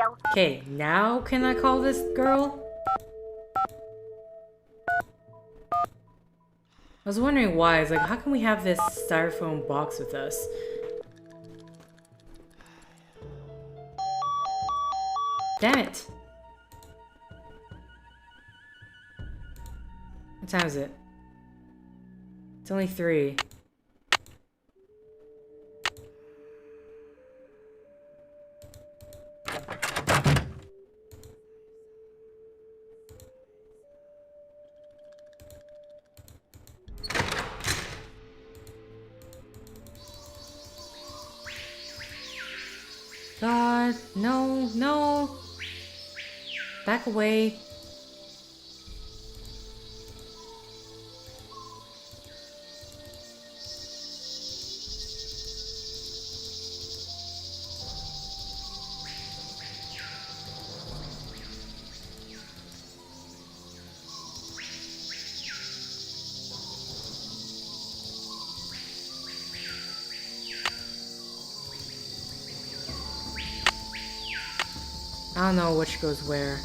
you. Okay, now can I call this girl? I was wondering why. It's like, how can we have this styrofoam box with us? Damn it! What time is it? It's only 3. God, no, no! Back away. I don't know which goes where.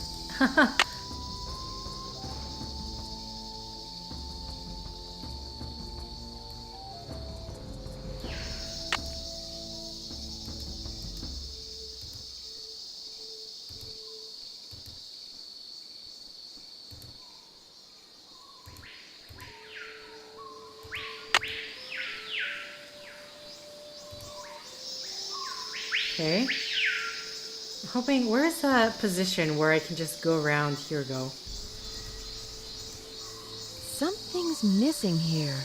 Okay. I'm hoping, where's that position where I can just go around? Here we go. Something's missing here.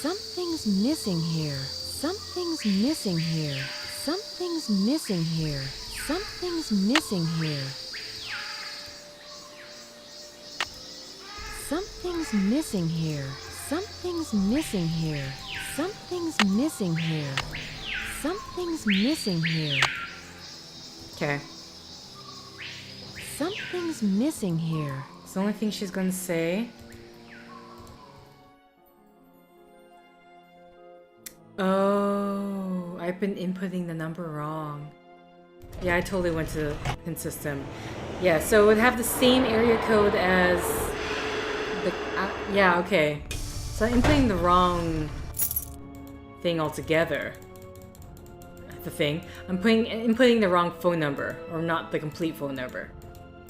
Something's missing here. Something's missing here. Something's missing here. Something's missing here. Something's missing here. Something's missing here. Something's missing here. Something's missing here. Okay. Something's missing here. It's the only thing she's gonna say. Oh, I've been inputting the number wrong. Yeah, I totally went to the hint system. Yeah, so it would have the same area code as the... yeah, okay. So I'm inputting the wrong thing altogether. The thing. I'm inputting the wrong phone number, or not the complete phone number.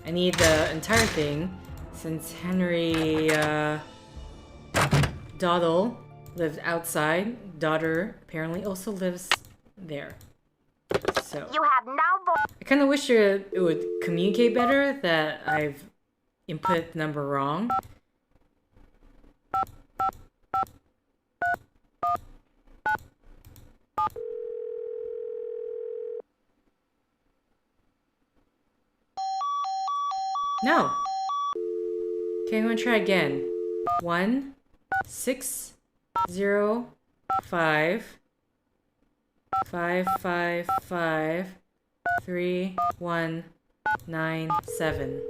I need the entire thing, since Henry Doddle lives outside. Daughter apparently also lives there. So You have no voice. I kind of wish it would communicate better that I've input the number wrong. No. Okay, I'm gonna try again. 1 6 0 5 5 5 5 3 1 9 7.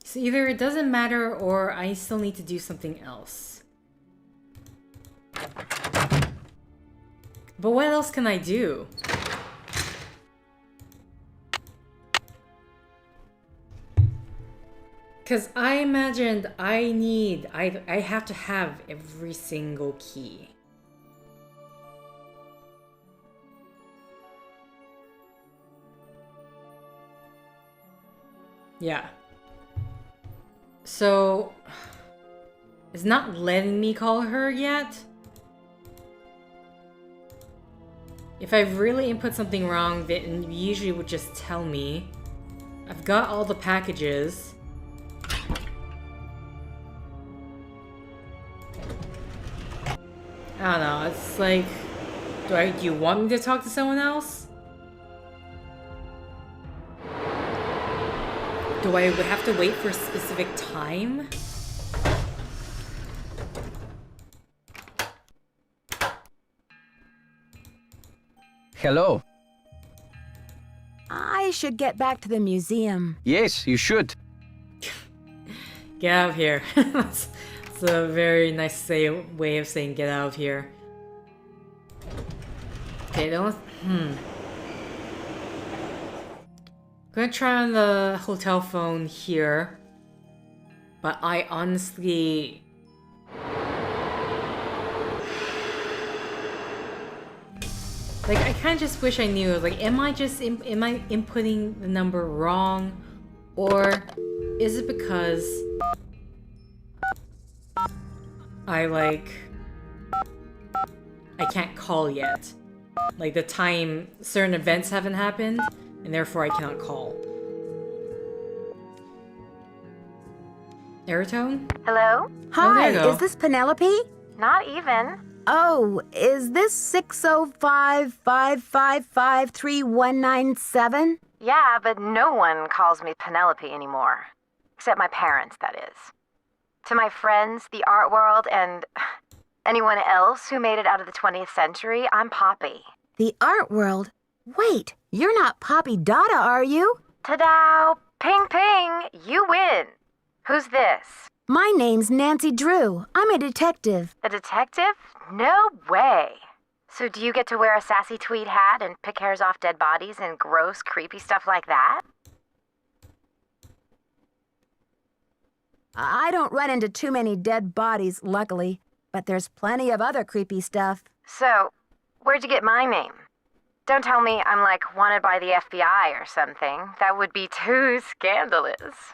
So either it doesn't matter or I still need to do something else. But what else can I do? Because I imagined I have to have every single key. Yeah. So, it's not letting me call her yet. If I really input something wrong, then usually would just tell me. I've got all the packages. I don't know, it's like... Do you want me to talk to someone else? Do I have to wait for a specific time? Hello. I should get back to the museum. Yes, you should. Get out of here. Let's It's a very nice way of saying get out of here. Okay, don't. Gonna try on the hotel phone here, but I honestly. Like, I kind of just wish I knew. Like, am I inputting the number wrong, or is it because I can't call yet? Like, the time certain events haven't happened, and therefore I cannot call. Aerotone? Hello? Oh, there Hi, you go. is this Penelope? Not even. Oh, is this 605-555-3197? Yeah, but no one calls me Penelope anymore. Except my parents, that is. To my friends, the art world, and anyone else who made it out of the 20th century, I'm Poppy. The art world? Wait, you're not Poppy Dada, are you? Ta-da! Ping ping! You win! Who's this? My name's Nancy Drew. I'm a detective. A detective? No way! So do you get to wear a sassy tweed hat and pick hairs off dead bodies and gross, creepy stuff like that? I don't run into too many dead bodies, luckily, but there's plenty of other creepy stuff. So, where'd you get my name? Don't tell me I'm like wanted by the FBI or something. That would be too scandalous.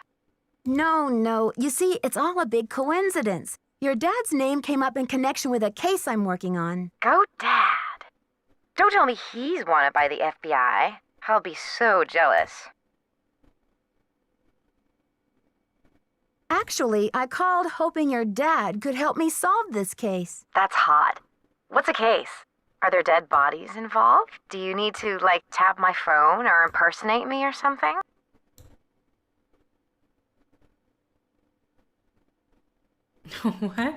No. You see, it's all a big coincidence. Your dad's name came up in connection with a case I'm working on. Go Dad. Don't tell me he's wanted by the FBI. I'll be so jealous. Actually, I called hoping your dad could help me solve this case. That's hot. What's a case? Are there dead bodies involved? Do you need to, like, tap my phone or impersonate me or something? What?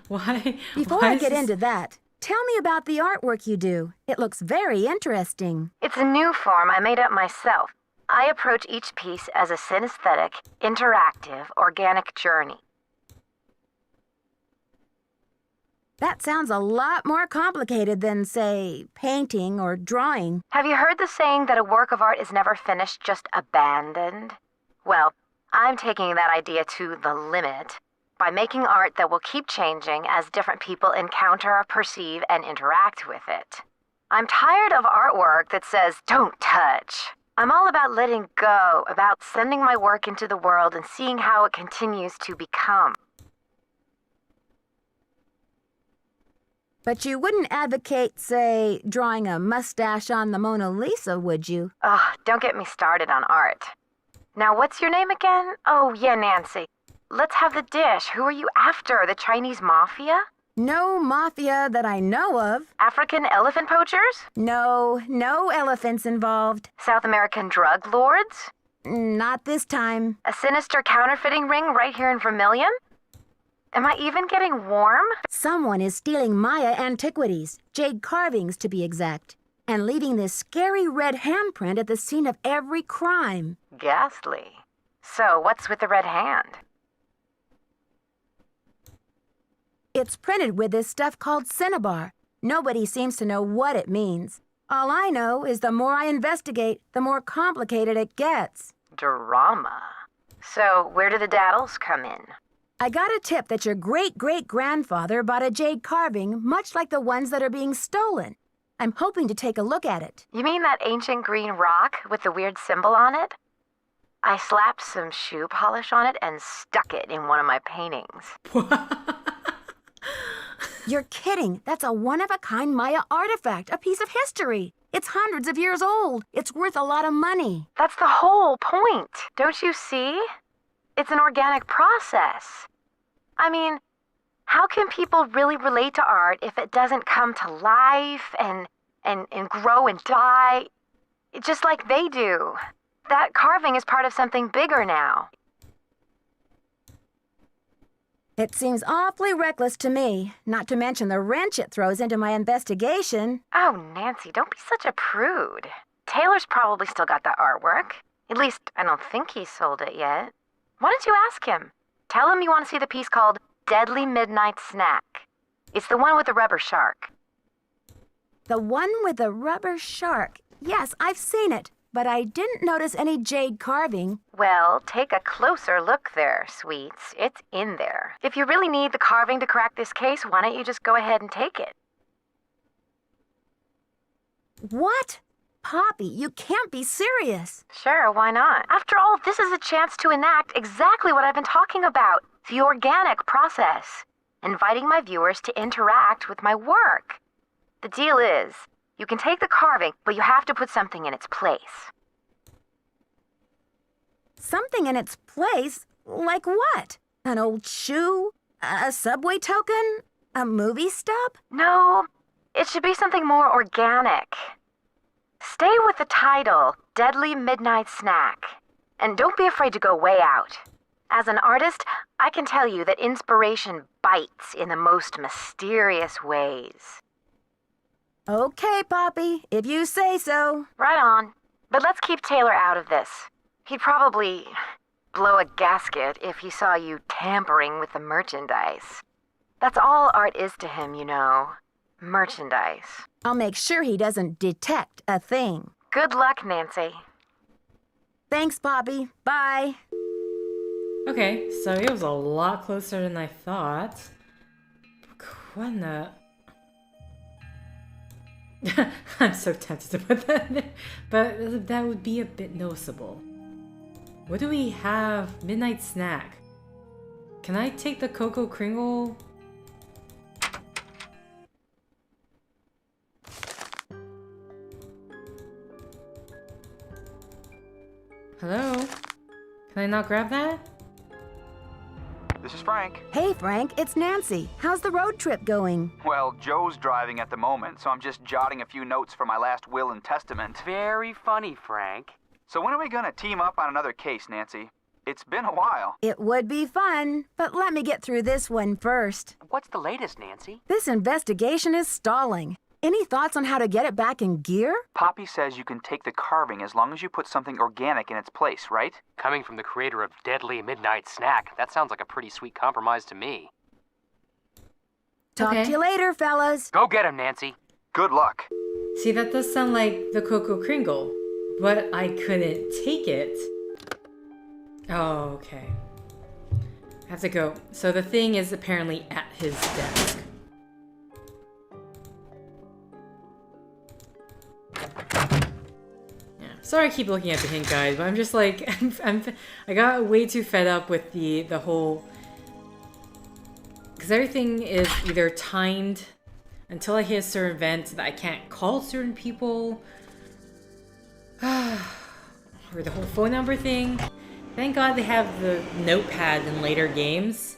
Why? Before Why I is get this- into that, tell me about the artwork you do. It looks very interesting. It's a new form I made up myself. I approach each piece as a synesthetic, interactive, organic journey. That sounds a lot more complicated than, say, painting or drawing. Have you heard the saying that a work of art is never finished, just abandoned? Well, I'm taking that idea to the limit by making art that will keep changing as different people encounter, perceive, and interact with it. I'm tired of artwork that says, "Don't touch." I'm all about letting go, about sending my work into the world and seeing how it continues to become. But you wouldn't advocate, say, drawing a mustache on the Mona Lisa, would you? Ugh, don't get me started on art. Now, what's your name again? Oh, yeah, Nancy. Let's have the dish. Who are you after? The Chinese mafia? No mafia that I know of. African elephant poachers? No elephants involved. South American drug lords? Not this time. A sinister counterfeiting ring right here in Vermilion? Am I even getting warm? Someone is stealing Maya antiquities, jade carvings to be exact, and leaving this scary red handprint at the scene of every crime. Ghastly. So, what's with the red hand? It's printed with this stuff called cinnabar. Nobody seems to know what it means. All I know is the more I investigate, the more complicated it gets. Drama. So, where do the daddles come in? I got a tip that your great-great-grandfather bought a jade carving much like the ones that are being stolen. I'm hoping to take a look at it. You mean that ancient green rock with the weird symbol on it? I slapped some shoe polish on it and stuck it in one of my paintings. You're kidding. That's a one-of-a-kind Maya artifact, a piece of history. It's hundreds of years old. It's worth a lot of money. That's the whole point. Don't you see? It's an organic process. I mean, how can people really relate to art if it doesn't come to life and grow and die just like they do? That carving is part of something bigger now. It seems awfully reckless to me, not to mention the wrench it throws into my investigation. Oh, Nancy, don't be such a prude. Taylor's probably still got that artwork. At least, I don't think he sold it yet. Why don't you ask him? Tell him you want to see the piece called Deadly Midnight Snack. It's the one with the rubber shark. The one with the rubber shark. Yes, I've seen it, but I didn't notice any jade carving. Well, take a closer look there, sweets. It's in there. If you really need the carving to crack this case, why don't you just go ahead and take it? What? Poppy, you can't be serious. Sure, why not? After all, this is a chance to enact exactly what I've been talking about. The organic process. Inviting my viewers to interact with my work. The deal is, you can take the carving, but you have to put something in its place. Something in its place? Like what? An old shoe? A subway token? A movie stub? No, it should be something more organic. Stay with the title, Deadly Midnight Snack. And don't be afraid to go way out. As an artist, I can tell you that inspiration bites in the most mysterious ways. Okay, Poppy, if you say so. Right on. But let's keep Taylor out of this. He'd probably blow a gasket if he saw you tampering with the merchandise. That's all art is to him, you know. Merchandise. I'll make sure he doesn't detect a thing. Good luck, Nancy. Thanks, Poppy. Bye. Okay, so it was a lot closer than I thought. What in the... I'm so tempted to put that in there, but that would be a bit noticeable. What do we have? Midnight Snack. Can I take the Cocoa Kringle? Hello? Can I not grab that? This is Frank. Hey, Frank, it's Nancy. How's the road trip going? Well, Joe's driving at the moment, so I'm just jotting a few notes for my last will and testament. Very funny, Frank. So when are we gonna team up on another case, Nancy? It's been a while. It would be fun, but let me get through this one first. What's the latest, Nancy? This investigation is stalling. Any thoughts on how to get it back in gear? Poppy says you can take the carving as long as you put something organic in its place, right? Coming from the creator of Deadly Midnight Snack, that sounds like a pretty sweet compromise to me. Talk Okay. to you later, fellas. Go get him, Nancy. Good luck. See, that does sound like the Cocoa Kringle, but I couldn't take it. Oh, okay. I have to go. So the thing is apparently at his desk. Yeah. Sorry I keep looking at the hint guide, but I'm just like, I got way too fed up with the whole... Because everything is either timed until I hit a certain event that I can't call certain people. Or the whole phone number thing. Thank God they have the notepad in later games.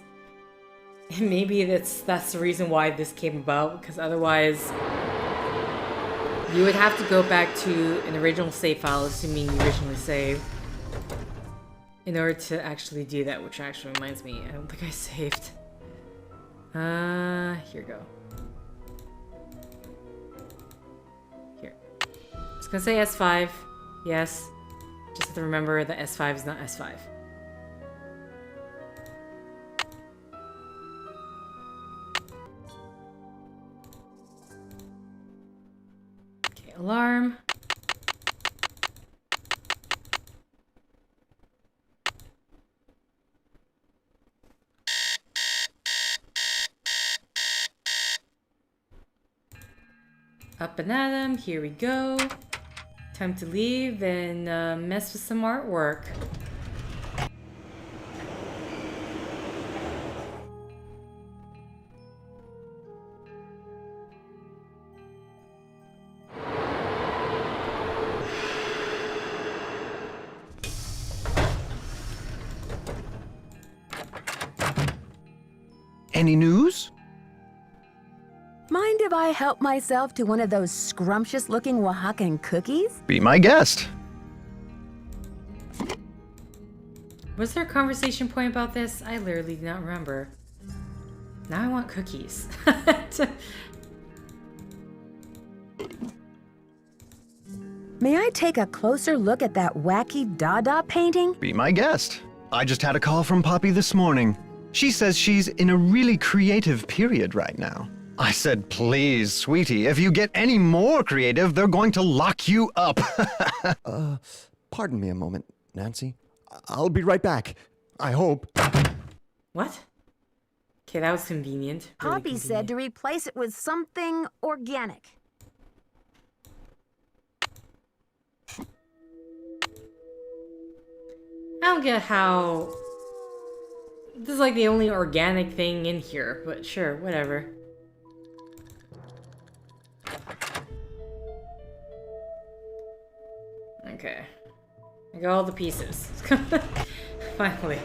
And maybe that's the reason why this came about, because otherwise you would have to go back to an original save file, assuming you originally saved, in order to actually do that, which actually reminds me, I don't think I saved. Here we go. Here. I was gonna say S5. Yes. Just have to remember that S5 is not S5. Okay, alarm. Up and at 'em, here we go. Time to leave and mess with some artwork. Any news? Mind if I help myself to one of those scrumptious-looking Oaxacan cookies? Be my guest. Was there a conversation point about this? I literally do not remember. Now I want cookies. May I take a closer look at that wacky Dada painting? Be my guest. I just had a call from Poppy this morning. She says she's in a really creative period right now. I said, please, sweetie, if you get any more creative, they're going to lock you up. Pardon me a moment, Nancy. I'll be right back. I hope. What? Okay, that was convenient. Really Poppy said to replace it with something organic. I don't get how... This is like the only organic thing in here, but sure, whatever. Okay. I got all the pieces. Finally.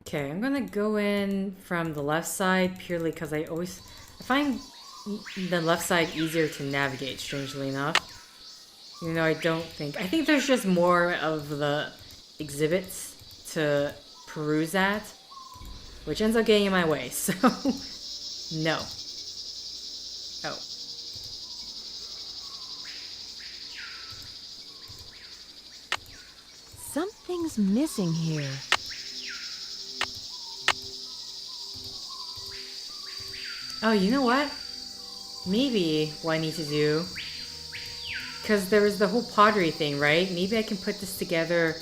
Okay, I'm gonna go in from the left side purely because I find the left side easier to navigate, strangely enough. Even though I think there's just more of the exhibits to peruse at, which ends up getting in my way, so no. Oh. Something's missing here. Oh, you know what? Maybe what I need to do, because there was the whole pottery thing, right? Maybe I can put this together,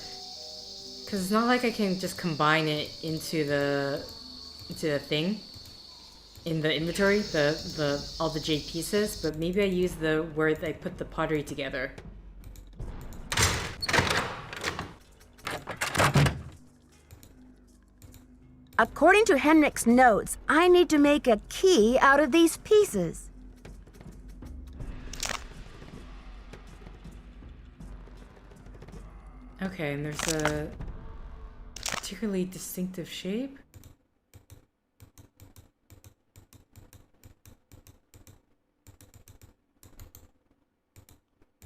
because it's not like I can just combine it into the thing in the inventory, all the jade pieces, but maybe I use where I put the pottery together. According to Henrik's notes, I need to make a key out of these pieces. Okay, and there's a particularly distinctive shape.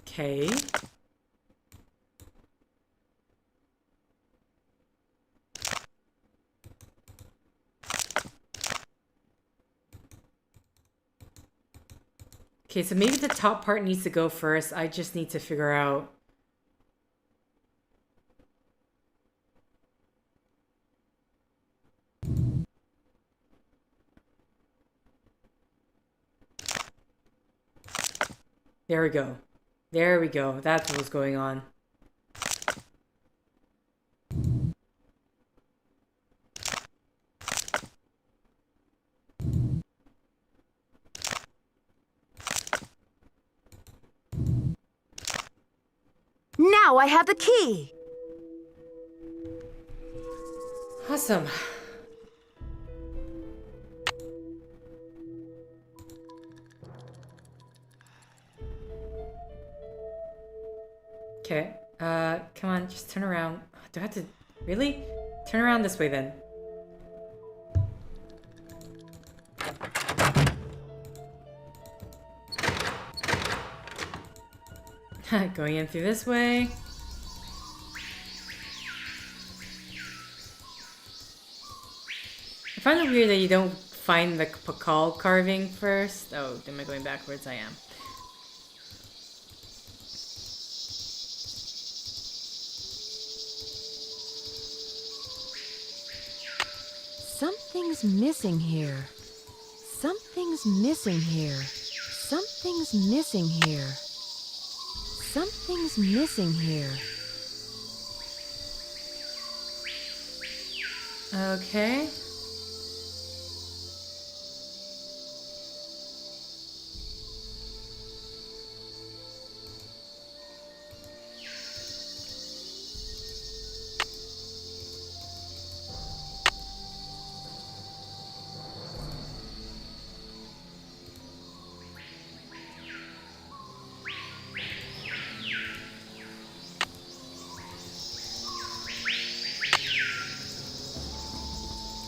Okay. Okay, so maybe the top part needs to go first. I just need to figure out... There we go. There we go. That's what's going on. Now I have the key! Awesome. Okay, come on, just turn around. Do I have to... Really? Turn around this way then. Going in through this way. I find it weird that you don't find the Pacal carving first. Oh, am I going backwards? I am. Something's missing here. Something's missing here. Something's missing here. Something's missing here. Okay.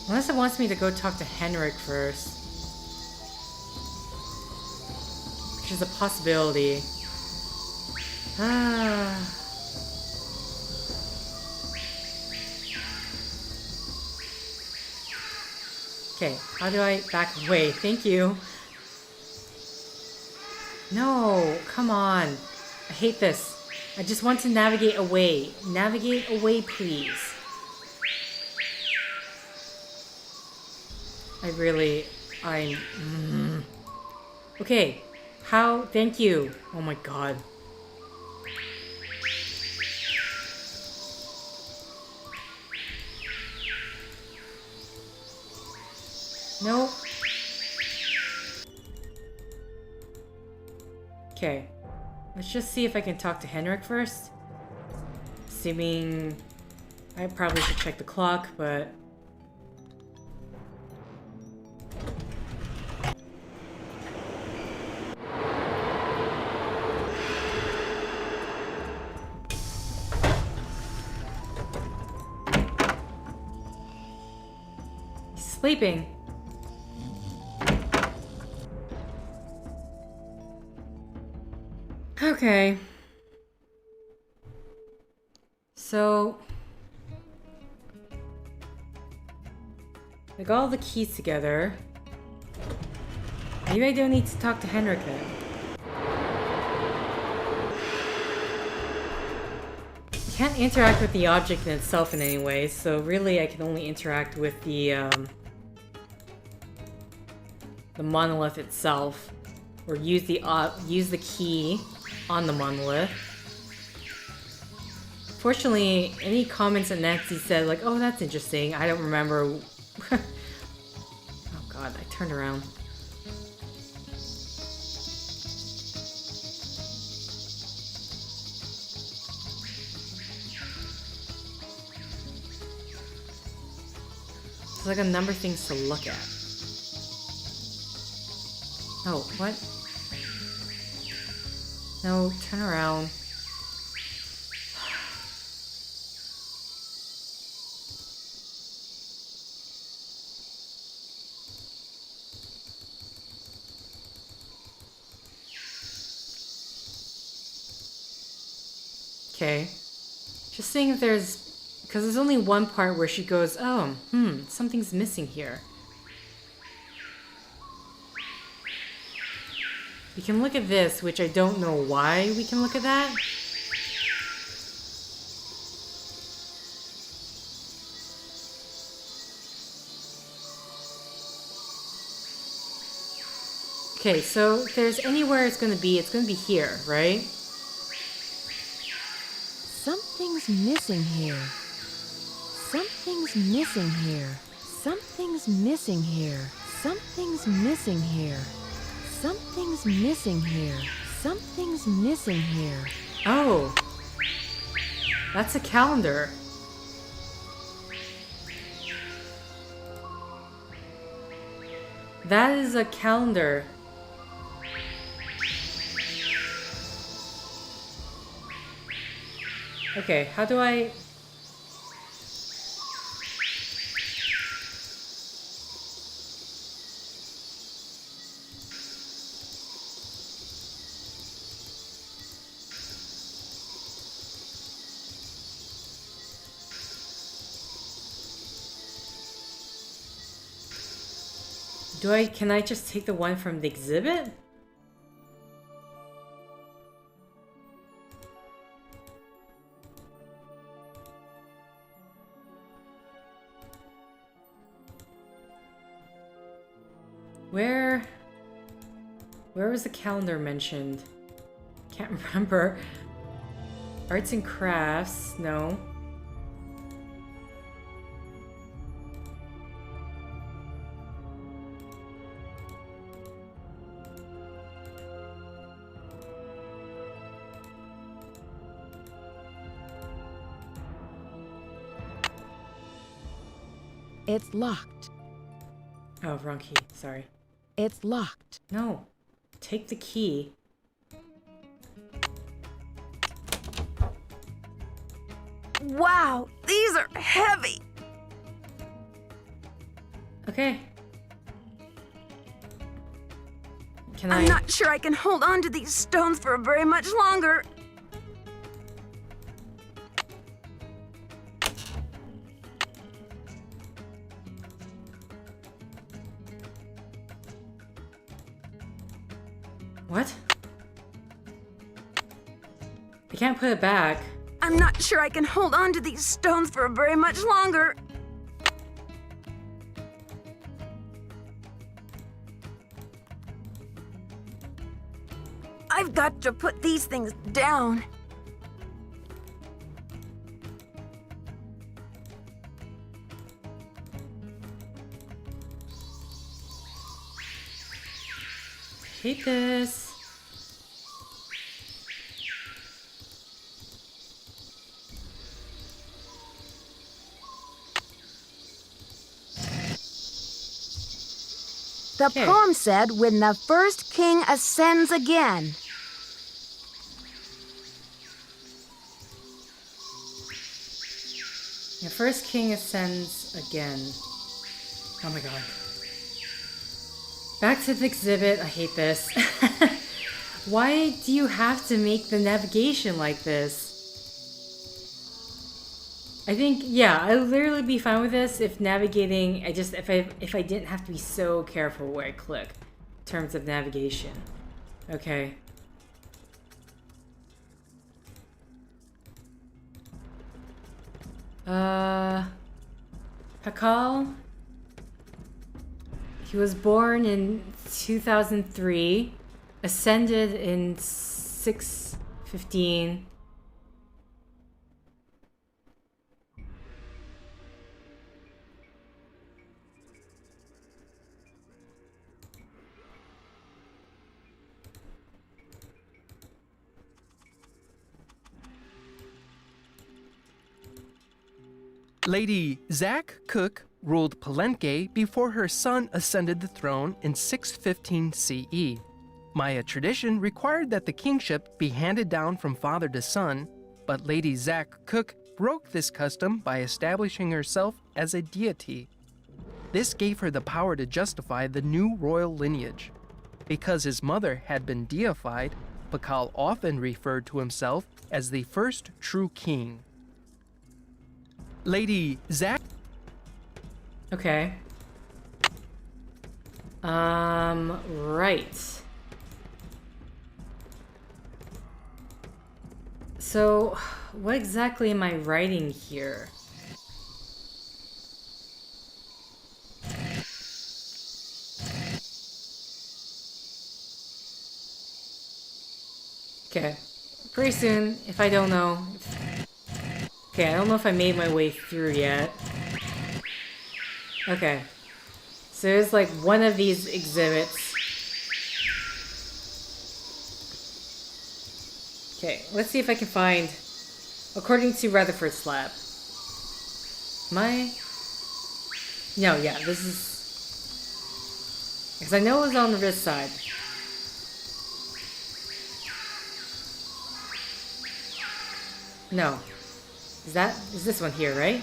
Unless it wants me to go talk to Henrik first. Which is a possibility. Okay, how do I back away? Thank you. No, come on. I hate this. I just want to navigate away. Navigate away, please. Okay, how? Thank you. Oh my god. No. Okay. Let's just see if I can talk to Henrik first. Assuming... I probably should check the clock, but... He's sleeping. Okay. So... I got all the keys together. Maybe I don't need to talk to Henrik then. I can't interact with the object in itself in any way, so really I can only interact with the monolith itself. Or use the key on the monolith. Fortunately, any comments that Nancy said, like, oh, that's interesting, I don't remember. Oh god, I turned around. There's like a number of things to look at. Oh, what? No, turn around. Okay. Just seeing if there's... Because there's only one part where she goes, oh, something's missing here. We can look at this, which I don't know why we can look at that. Okay, so if there's anywhere it's gonna be here, right? Something's missing here. Something's missing here. Something's missing here. Something's missing here. Something's missing here. Something's missing here. Oh. That's a calendar. That is a calendar. Okay, how do I... Can I just take the one from the exhibit? Where was the calendar mentioned? Can't remember. Arts and crafts, no. It's locked. Oh, wrong key. Sorry. It's locked. No. Take the key. Wow, these are heavy. Okay. I'm not sure I can hold on to these stones for very much longer. What? I can't put it back. I'm not sure I can hold on to these stones for very much longer. I've got to put these things down. Hate this. The Okay. poem said, when the first king ascends again. The first king ascends again. Oh my god. Back to the exhibit. I hate this. Why do you have to make the navigation like this? I think, yeah, I'd literally be fine with this if navigating, if I didn't have to be so careful where I click in terms of navigation. Okay. Pacal. He was born in 2003, ascended in 615. Lady Zach Cook ruled Palenque before her son ascended the throne in 615 CE. Maya tradition required that the kingship be handed down from father to son, but Lady Zach Cook broke this custom by establishing herself as a deity. This gave her the power to justify the new royal lineage. Because his mother had been deified, Pacal often referred to himself as the first true king. Lady Zach. Okay. Right. So, what exactly am I writing here? Okay. Pretty soon, if I don't know. Okay, I don't know if I made my way through yet. Okay. So there's like one of these exhibits. Okay, let's see if I can find, according to Rutherford's lab. No, yeah, this is... Because I know it was on this side. No. Is this one here, right?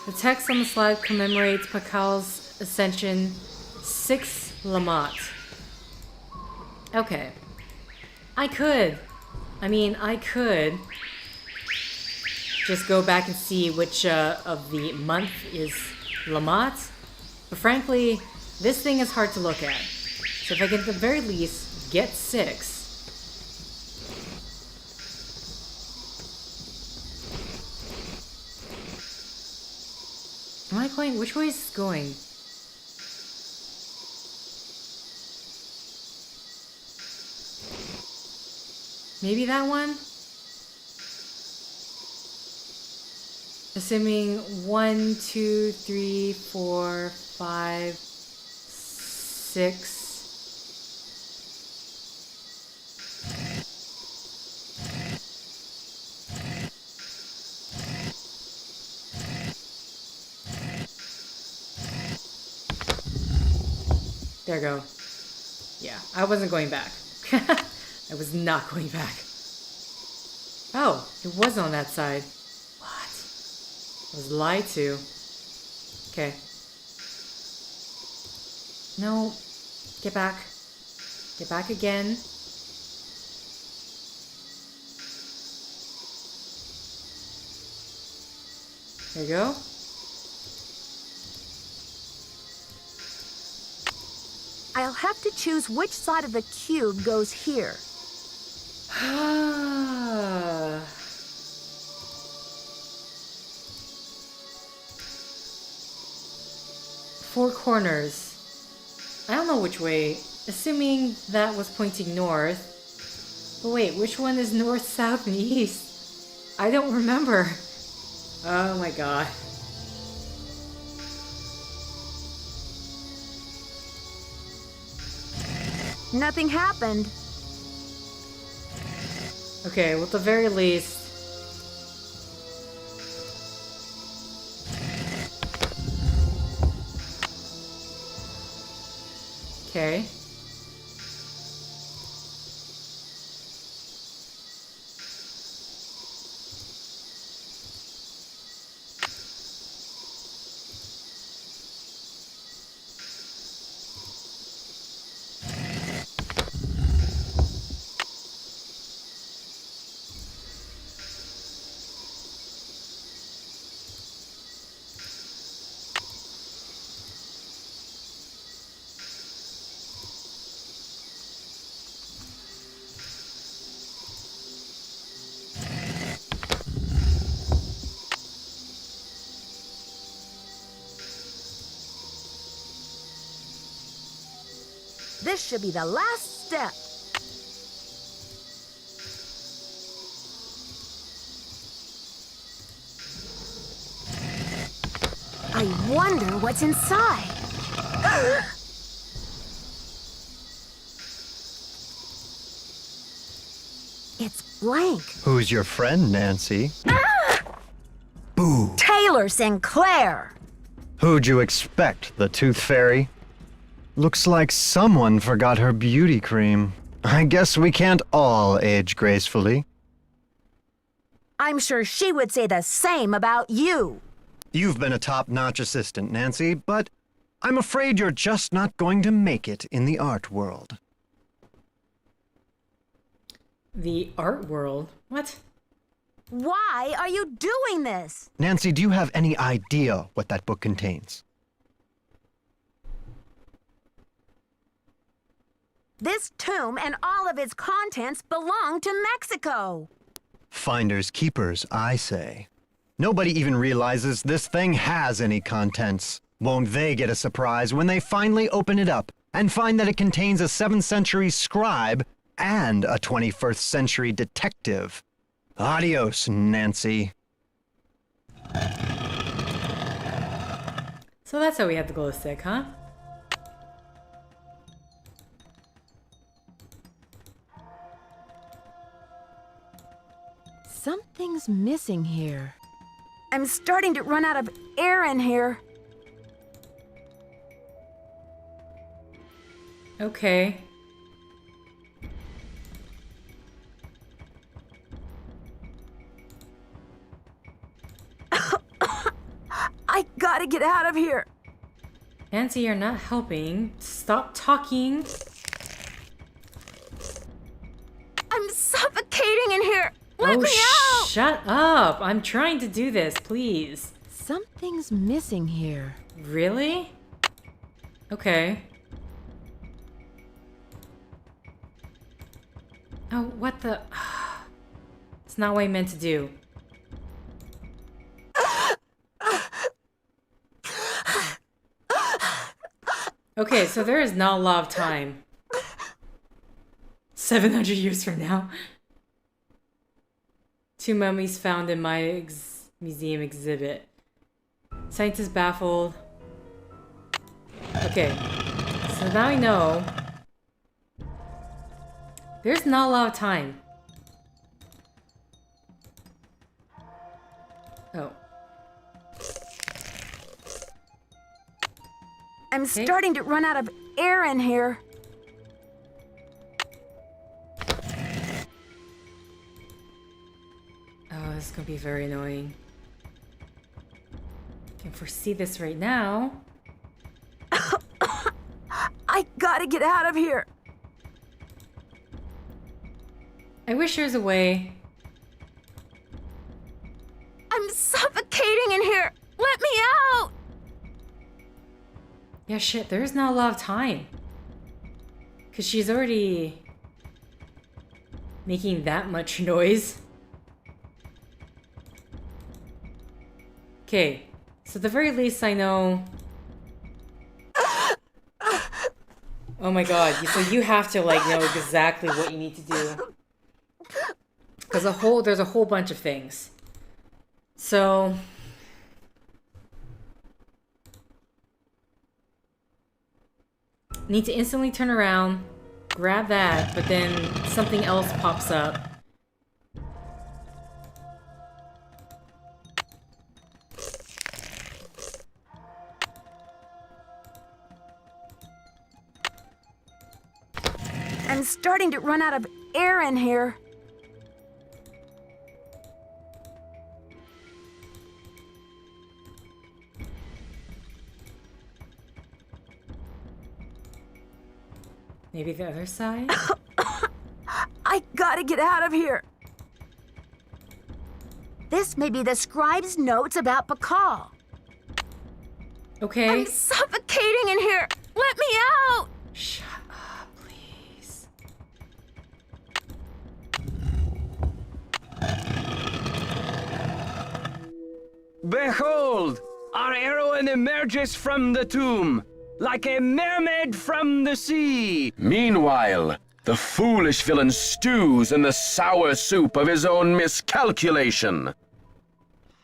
The text on the slide commemorates Pacal's ascension 6 Lamat. Okay. I could just go back and see which of the month is Lamat. But frankly, this thing is hard to look at. So if I can at the very least get 6. Am I going? Which way is this going? Maybe that one? Assuming 1, 2, 3, 4, 5, 6. There we go. Yeah, I wasn't going back. I was not going back. Oh, it was on that side. What? I was lied to. Okay. No. Get back. Get back again. There you go. I'll have to choose which side of the cube goes here. Four corners. I don't know which way. Assuming that was pointing north. But wait, which one is north, south, and east? I don't remember. Oh my god. Nothing happened. Okay, well at the very least... Okay. This should be the last step. I wonder what's inside. It's blank. Who's your friend, Nancy? Boo. Taylor Sinclair. Who'd you expect, the Tooth Fairy? Looks like someone forgot her beauty cream. I guess we can't all age gracefully. I'm sure she would say the same about you. You've been a top-notch assistant, Nancy, but I'm afraid you're just not going to make it in the art world. The art world? What? Why are you doing this? Nancy, do you have any idea what that book contains? This tomb and all of its contents belong to Mexico. Finders keepers, I say. Nobody even realizes this thing has any contents. Won't they get a surprise when they finally open it up and find that it contains a 7th century scribe and a 21st century detective? Adios, Nancy. So that's how we have the glow stick, huh? Something's missing here. I'm starting to run out of air in here. Okay. I gotta get out of here. Nancy, you're not helping. Stop talking. I'm suffocating in here. Let me out! Shut up! I'm trying to do this, please. Something's missing here. Really? Okay. Oh, what the... It's not what I meant to do. Okay, so there is not a lot of time. 700 years from now. 2 mummies found in my museum exhibit. Scientists baffled. Okay, so now I know. There's not a lot of time. Oh. I'm starting to run out of air in here. Oh, this is gonna be very annoying. I can foresee this right now. I gotta get out of here. I wish there was a way. I'm suffocating in here. Let me out. Yeah, shit, there's not a lot of time. Because she's already making that much noise. Okay, so at the very least I know... Oh my god, so you have to like know exactly what you need to do. Because there's a whole bunch of things. So... Need to instantly turn around, grab that, but then something else pops up. I'm starting to run out of air in here. Maybe the other side? I gotta get out of here. This may be the scribe's notes about Pacal. Okay. I'm suffocating in here. Let me out. Shut up, please. Behold! Our heroine emerges from the tomb, like a mermaid from the sea. Meanwhile, the foolish villain stews in the sour soup of his own miscalculation.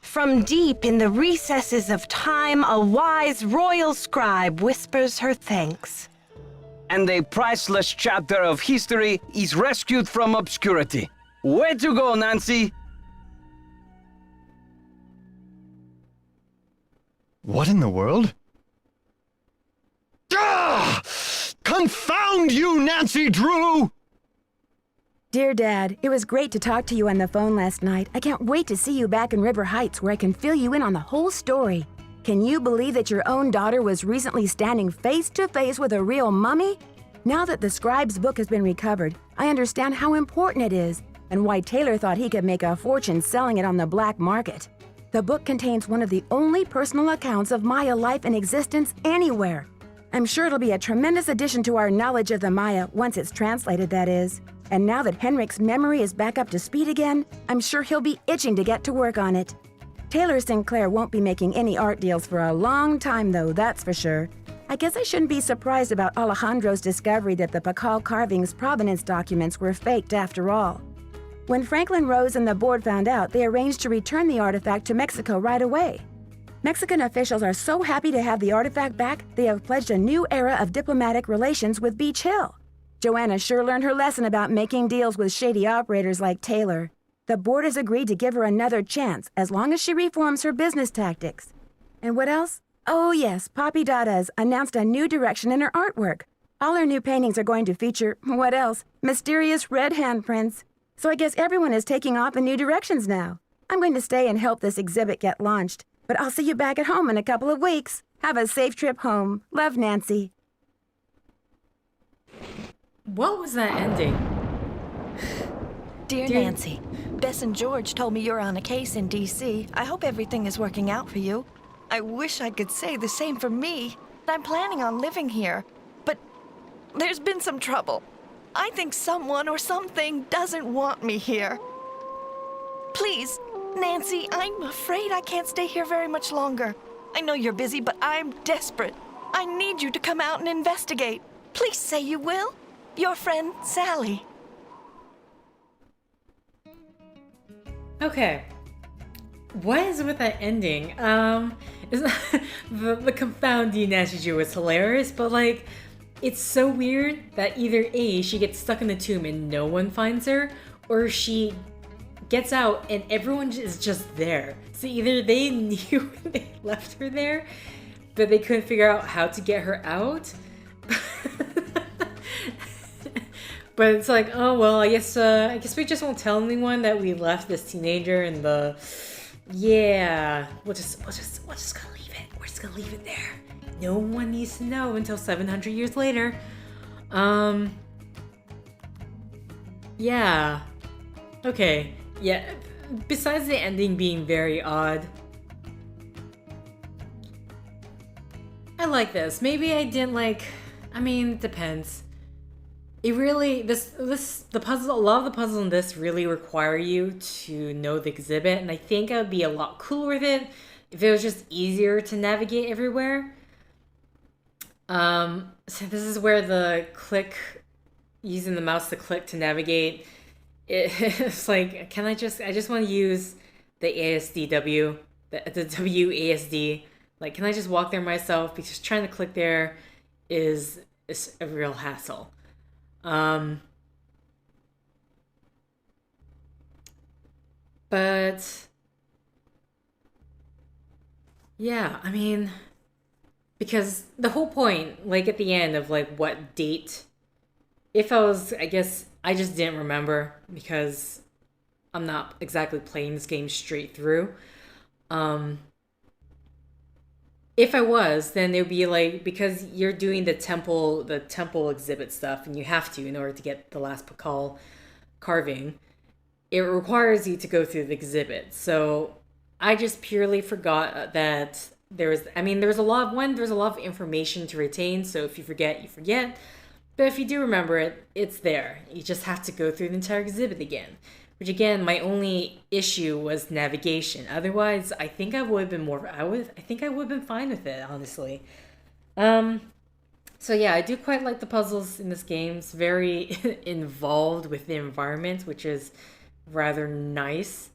From deep in the recesses of time, a wise royal scribe whispers her thanks. And a priceless chapter of history is rescued from obscurity. Way to go, Nancy! What in the world? Ah! Confound you, Nancy Drew! Dear Dad, it was great to talk to you on the phone last night. I can't wait to see you back in River Heights where I can fill you in on the whole story. Can you believe that your own daughter was recently standing face to face with a real mummy? Now that the scribe's book has been recovered, I understand how important it is and why Taylor thought he could make a fortune selling it on the black market. The book contains one of the only personal accounts of Maya life in existence anywhere. I'm sure it'll be a tremendous addition to our knowledge of the Maya once it's translated, that is. And now that Henrik's memory is back up to speed again, I'm sure he'll be itching to get to work on it. Taylor Sinclair won't be making any art deals for a long time, though, that's for sure. I guess I shouldn't be surprised about Alejandro's discovery that the Pacal carving's provenance documents were faked after all. When Franklin Rose and the board found out, they arranged to return the artifact to Mexico right away. Mexican officials are so happy to have the artifact back, they have pledged a new era of diplomatic relations with Beech Hill. Joanna sure learned her lesson about making deals with shady operators like Taylor. The board has agreed to give her another chance as long as she reforms her business tactics. And what else? Oh yes, Poppy Dada's announced a new direction in her artwork. All her new paintings are going to feature, what else? Mysterious red handprints. So I guess everyone is taking off in new directions now. I'm going to stay and help this exhibit get launched. But I'll see you back at home in a couple of weeks. Have a safe trip home. Love, Nancy. What was that ending? Dear Nancy, Bess and George told me you're on a case in D.C. I hope everything is working out for you. I wish I could say the same for me. I'm planning on living here, but there's been some trouble. I think someone or something doesn't want me here. Please, Nancy, I'm afraid I can't stay here very much longer. I know you're busy, but I'm desperate. I need you to come out and investigate. Please say you will. Your friend, Sally. Okay. What is with that ending? It's not, the confound you Nancy Drew was hilarious, but like, it's so weird that either A, she gets stuck in the tomb and no one finds her, or she gets out and everyone is just there. So either they knew they left her there, but they couldn't figure out how to get her out. But it's like, oh well, I guess we just won't tell anyone that we left this teenager in the. Yeah, we'll just gonna leave it. We're just gonna leave it there. No one needs to know until 700 years later. Yeah. Okay. Yeah. Besides the ending being very odd, I like this. Maybe I didn't like. I mean, it depends. it really, the puzzle, a lot of the puzzles in this really require you to know the exhibit, and I think I would be a lot cooler with it if it was just easier to navigate everywhere. So this is where the click, using the mouse to click to navigate, it's like, I just want to use the ASDW, the WASD. Like, can I just walk there myself? Because trying to click there is a real hassle. But yeah, I mean, because the whole point, like at the end of like what date, if I was, I guess I just didn't remember because I'm not exactly playing this game straight through. If I was, then it would be like, because you're doing the temple exhibit stuff, and you have to in order to get the last Pacal carving, it requires you to go through the exhibit. So I just purely forgot that there's a lot of information to retain. So if you forget, you forget. But if you do remember it, it's there. You just have to go through the entire exhibit again. Which again, my only issue was navigation. Otherwise, I think I would have been fine with it, honestly. So yeah, I do quite like the puzzles in this game. It's very involved with the environment, which is rather nice.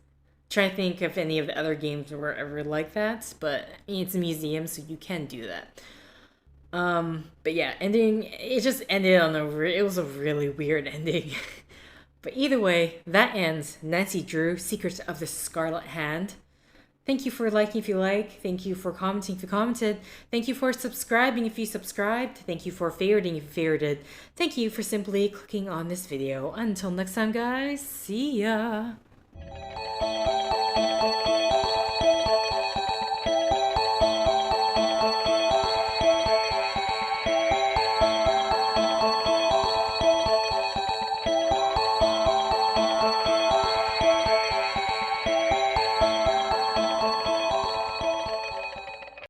Trying to think if any of the other games were ever like that, but I mean, it's a museum, so you can do that. But yeah, it just ended on it was a really weird ending. But either way, that ends Nancy Drew, Secrets of the Scarlet Hand. Thank you for liking if you like. Thank you for commenting if you commented. Thank you for subscribing if you subscribed. Thank you for favoriting if you favorited. Thank you for simply clicking on this video. Until next time, guys, see ya!